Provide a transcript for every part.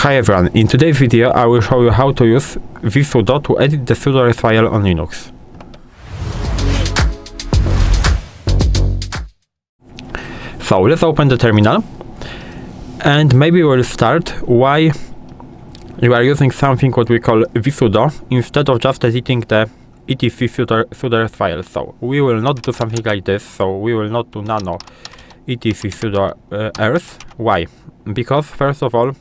Hi everyone, in today's video I will show you how to use visudo to edit the sudoers file on Linux. So let's open the terminal and maybe we'll start why you are using something what we call visudo instead of just editing the etc sudoers file. So we will not do something like this, so we will not do nano etc sudoers. Why? Because first of all,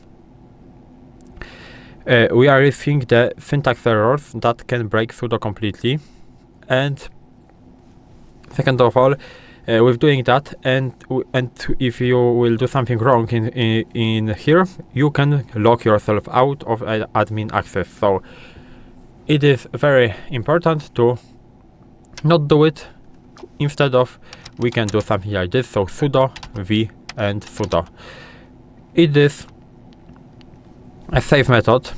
we are risking the syntax errors that can break sudo completely, and second of all, with doing that, and if you will do something wrong in here, you can lock yourself out of admin access. So it is very important to not do it. Instead of, we can do something like this. So sudo v and sudo. It is a safe method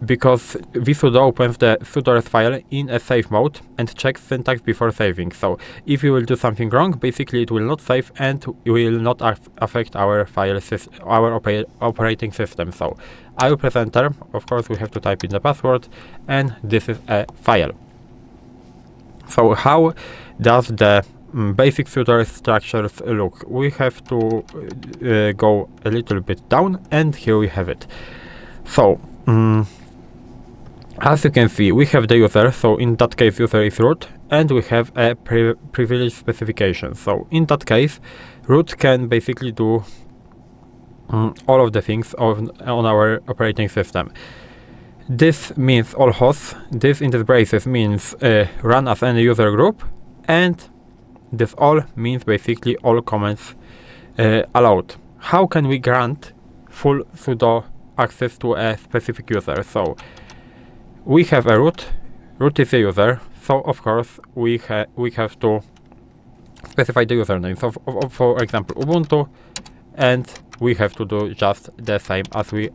because vsudo opens the sudoers file in a safe mode and checks syntax before saving. So if you will do something wrong, basically it will not save and will not affect our operating system. So I will press enter. Of course, we have to type in the password, and this is a file. So how does the basic sudoers structures look? We have to go a little bit down, and here we have it. So as you can see, we have the user, so in that case user is root, and we have a privilege specification. So in that case, root can basically do all of the things on our operating system. This means all hosts. This in the braces means run as any user group, and this all means basically all commands allowed. How can we grant full sudo access to a specific user? So we have a root is a user, so of course we have to specify the username. So for example Ubuntu, and we have to do just the same as we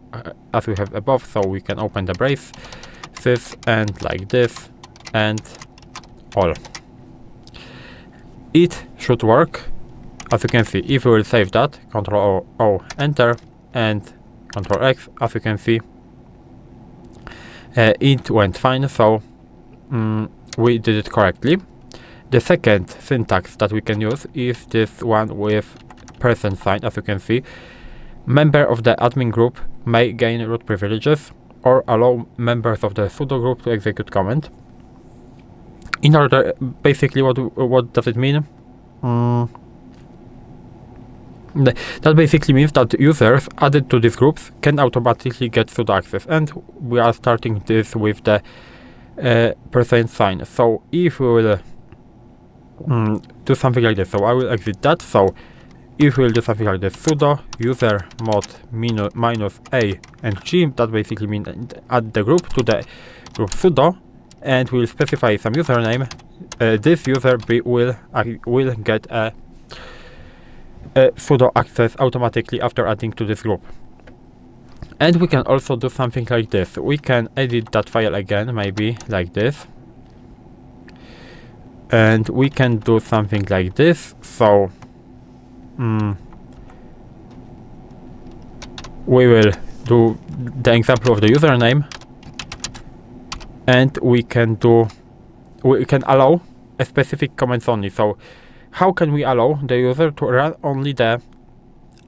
have above. So we can open the brace this and like this and all. It should work. As you can see, if we will save that, Ctrl O enter and Ctrl X, as you can see, it went fine. So we did it correctly. The second syntax that we can use is this one with %, as you can see. Member of the admin group may gain root privileges or allow members of the sudo group to execute command. In order, basically, what does it mean? That basically means that users added to these groups can automatically get sudo access, and we are starting this with the %. So if we will do something like this, so I will exit that. So if we will do something like this, sudo usermod minus a and g, that basically means add the group to the group sudo, and we'll specify some username. This user will get a sudo access automatically after adding to this group. And we can also do something like this. We can edit that file again, maybe like this, and we can do something like this. So we will do the example of the username, and we can allow a specific comments only. So how can we allow the user to run only the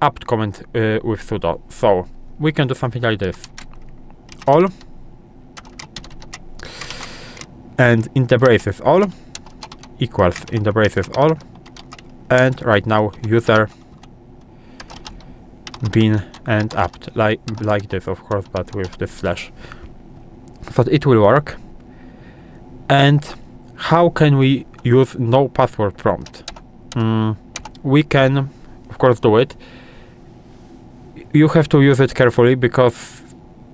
apt command with sudo? So we can do something like this: all, and in the braces all equals in the braces all, and right now user bin and apt, like this, of course, but with the slash, so it will work. And how can we use no password prompt? We can, of course, do it. You have to use it carefully because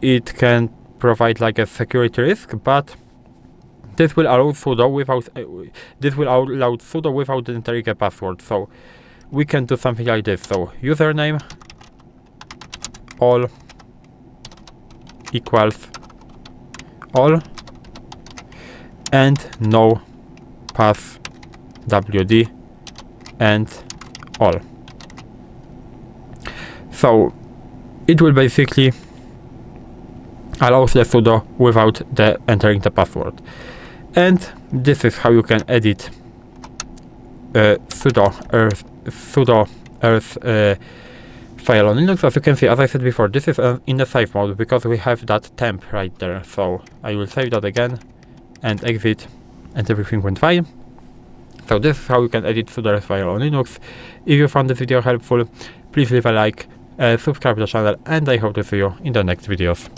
it can provide like a security risk, but this will allow sudo without entering a password. So we can do something like this. So username all equals all, and no passwd and all. So it will basically allows the sudo without entering the password. And this is how you can edit sudoers file on Linux. As you can see, as I said before, this is in the save mode because we have that temp right there. So I will save that again and exit, and everything went fine. So this is how you can edit sudoers file on Linux. If you found this video helpful, please leave a like, subscribe to the channel, and I hope to see you in the next videos.